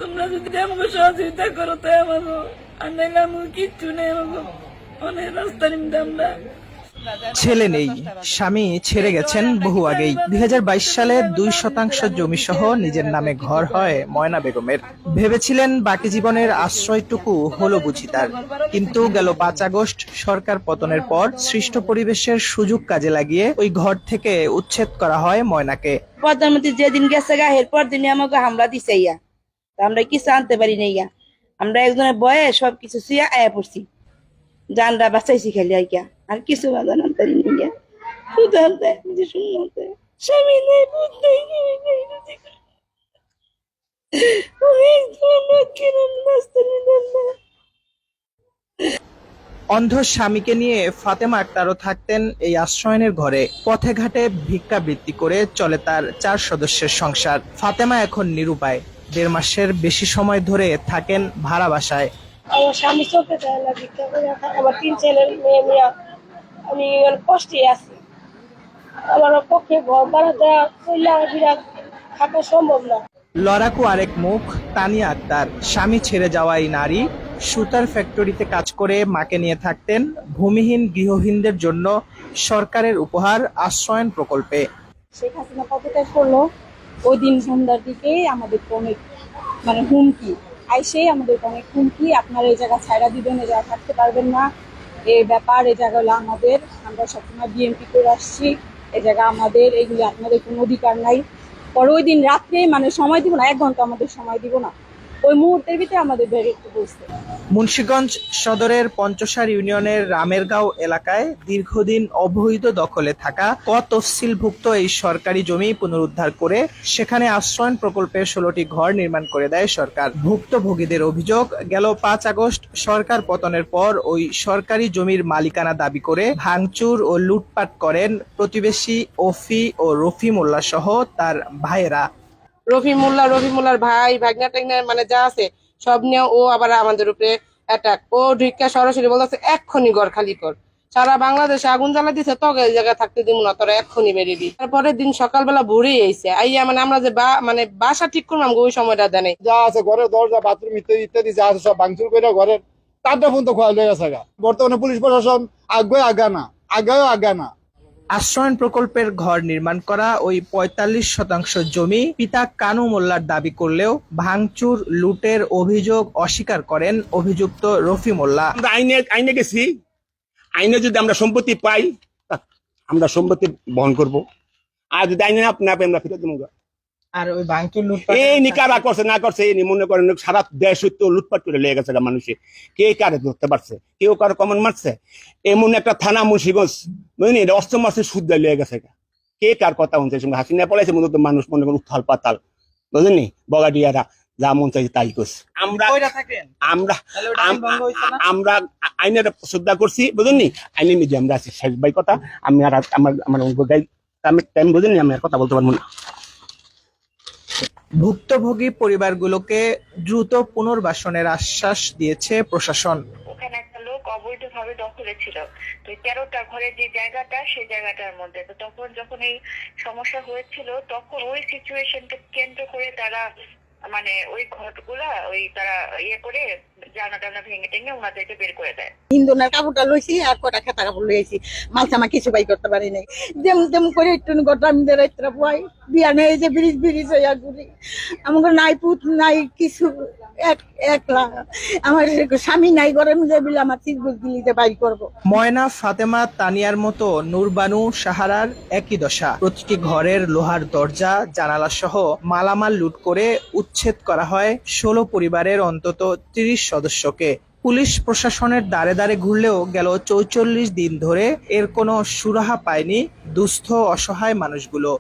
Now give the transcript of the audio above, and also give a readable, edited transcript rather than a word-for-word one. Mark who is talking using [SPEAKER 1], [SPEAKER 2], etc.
[SPEAKER 1] তোমরা যদি আমাকে সহযোগিতা করো তাই আমাকে, আর নাইলে আমাকে কিচ্ছু নেই, আমাকে অনেক রাস্তার মধ্যে আমরা।
[SPEAKER 2] ছেলে নেই, স্বামী ছেড়ে গেছেন বহু আগেই। 2022 সালে 2% জমি সহ নিজের নামে ঘর হয় ময়না বেগমের। ভেবেছিলেন বাকি জীবনের আশ্রয়টুকু হলো বুঝি তার, কিন্তু গেল 5 আগস্ট সরকার পতনের পর সৃষ্ট পরিবেশের সুযোগ কাজে লাগিয়ে ওই ঘর থেকে উচ্ছেদ করা হয় ময়নাকে।
[SPEAKER 3] প্রধানমন্ত্রী যেদিন গেছে গা এরপর দিনে আমাকে হামলা দিছে ইয়া, আমরা কিছু আনতে পারি না ইয়া, আমরা একজনের বয়ে সবকিছু শুয়ে আয়া পড়ছি, জানরা বাঁচাইছি খালি আইয়া, আর কিছু বাজান আনতে পারি না ইয়া। শুধু আনতে যে শুনতে স্বামী নেই, পুত নেই,
[SPEAKER 2] অন্ধ স্বামীকে নিয়ে ফাতেমা আক্তারও থাকতেন এই আশ্রয়নের ঘরে। পথে ঘাটে ভিক্ষাবৃত্তি করে চলে তার 4 সদস্যের সংসার। ফাতেমা এখন নিরুপায়, 1.5 মাসের বেশি সময় ধরে থাকেন ভাড়া বাসায়।
[SPEAKER 3] আমার স্বামী চোখে দেয় না, ভিক্ষা করে আমার 3 ছেলের মেয়ে নিয়ে আমি কষ্টে আছি। আমার পক্ষে ঘর ভাড়া দেওয়া বিরাট থাকা সম্ভব না।
[SPEAKER 2] লড়াকু আরেক মুখ তানিয়া আক্তার। স্বামী ছেড়ে যাওয়া এই নারী সুতার ফ্যাক্টরিতে কাজ করে মাকে নিয়ে থাকতেন ভূমিহীন গৃহহীনদের জন্য সরকারের উপহার আশ্রয়ন প্রকল্পে।
[SPEAKER 3] শেখ হাসিনা পদত্যাগ করলো ওই দিন সন্ধ্যার দিকে আমাদের অনেক হুমকি আইসে, আমাদের অনেক হুমকি, আপনারা এই জায়গা ছাইড়া দিবেন, এই জায়গা থাকতে পারবেন না, এই ব্যাপার, এই জায়গা হলো আমাদের, আমরা সবসময় বিএমপি করে আসছি, এই জায়গা আমাদের, এইগুলি আপনাদের কোনো অধিকার নাই। পরে ওই দিন রাত্রে সময় দিব না, 1 ঘন্টা আমাদের সময় দিব না, ওই মুহূর্তের ভিতরে আমাদের বেরিয়ে বসতে।
[SPEAKER 2] মুন্সিগঞ্জ সদরের পঞ্চসার ইউনিয়নের রামেরগাঁও এলাকায় দীর্ঘদিন অবৈধ দখলে থাকা ক তফসিলভুক্ত এই সরকারি জমি পুনরুদ্ধার করে সেখানে আশ্রয়ন প্রকল্পের 16টি ঘর নির্মাণ করে দেয় সরকার। ভুক্তভোগীদের অভিযোগ, গেল 5 আগস্ট সরকার পতনের পর ওই সরকারি জমির মালিকানা দাবি করে ভাঙচুর ও লুটপাট করেন প্রতিবেশী ওফি ও রফি মোল্লা সহ তার ভাইয়েরা।
[SPEAKER 4] রফি মোল্লার ভাই ভাগনা টাগনা যা আছে সব নিয়ে ও আবার আমাদের উপরে অ্যাটাক। ও ঢুকা সরাসরি বলতেছে এক্ষুনি ঘর খালি কর, সারা বাংলাদেশে আগুন জ্বালা দিছে, তোকে এই জায়গায় থাকতে দিব না, তোরা এক্ষুনি বেরিয়ে দি। তারপরের দিন সকালবেলা ভোরে আইছে আইয়া আমরা যে বাসা ঠিক করলাম ওই সময়টা দেয়
[SPEAKER 5] যা আছে ঘরের দরজা বাথরুম ইত্যাদি ইত্যাদি যা আছে সব ভাঙচুর করে ঘরের তারটা ফোন তো খোয়া হয়ে গেছে। বর্তমানে পুলিশ প্রশাসন আগেও না।
[SPEAKER 2] আশ্রয়ন প্রকল্পের ঘর নির্মাণ করা ওই 45% জমি পিতা কানু মোল্লার দাবি করলেও ভাঙচুর লুটের অভিযোগ অস্বীকার করেন অভিযুক্ত রফি মোল্লা।
[SPEAKER 6] আমরা আইনে গেছি, আইনে যদি আমরা সম্পত্তি পাই আমরা সম্পত্তি বহন করব, আর যদি আইনে না পাই আমরা ফিরে দেবো।
[SPEAKER 2] আর ওই ভাঙচুর লুটপাট
[SPEAKER 6] এই নিকারা করছে না করছে এই মনে করেন সারা দেশ হইতে লুটপাট করে লেগে গেছে মানুষে, কে কারে ধরতে পারছে, কেউ কারো কমন মারছে। এমন একটা থানা মুন্সিগঞ্জ বুঝলি অষ্টম মাসের সুদ লেগে গেছে, কে কার কথা শুনছে, সঙ্গে হাসিনা পলাইছে মূলত মানুষ মনে করেন উত্থাল পাতাল বুঝলি, বগাডিয়ারা যা মন চাইছে তাই করছে। আমরা আইনের শ্রদ্ধা করছি বুঝলি, আইনের নিজে আমরা আছি। শেষ ভাই কথা আমি আর আমার টাইম বুঝলি আমি আর কথা বলতে পারবো না।
[SPEAKER 2] ভুক্তভোগী পরিবারগুলোকে দ্রুত পুনর্বাসনের আশ্বাস দিয়েছে প্রশাসন।
[SPEAKER 7] ওখানে একটা লোক অবৈধভাবে দখলে ছিল, তো 13টা ঘরের যে জায়গাটা সেই জায়গাটার মধ্যে, তো তখন যখন এই সমস্যা হয়েছিল তখন ওই সিচুয়েশনকে কেন্দ্র করে তারা ওই ঘরগুলা তারা করে জানা টানা ভেঙে টেঙে ওনাদেরকে বের করে দেয়।
[SPEAKER 3] হিন্দুনার কাপড়টা লইছি আর কটা খেতা কাপড় লইছি, মালসামা কিছু বাই করতে পারি নাই, যেমন তেমন করে একটু গোটা আমি রাত্রা পাই বিয়া নেই যে ব্রিজ হইয়া ঘুরি, আমার নাই পুত নাই কিছু, একলা আমার স্বামী নাই, ঘরের মধ্যে বিলে আমার চিজগুল দিলিতে বাই করবো।
[SPEAKER 2] ময়না, ফাতেমা, তানিয়ার মতো নূরবানু, সাহারার একই দশা। প্রতিটি ঘরের লোহার দরজা জানালা সহ মালামাল লুট করে উচ্ছেদ করা হয় 16 পরিবারের অন্তত 30 সদস্যকে। পুলিশ প্রশাসনের দ্বারে দ্বারে ঘুরলেও গেল 44 দিন ধরে এর কোনো সুরাহা পায়নি দুস্থ অসহায় মানুষগুলো।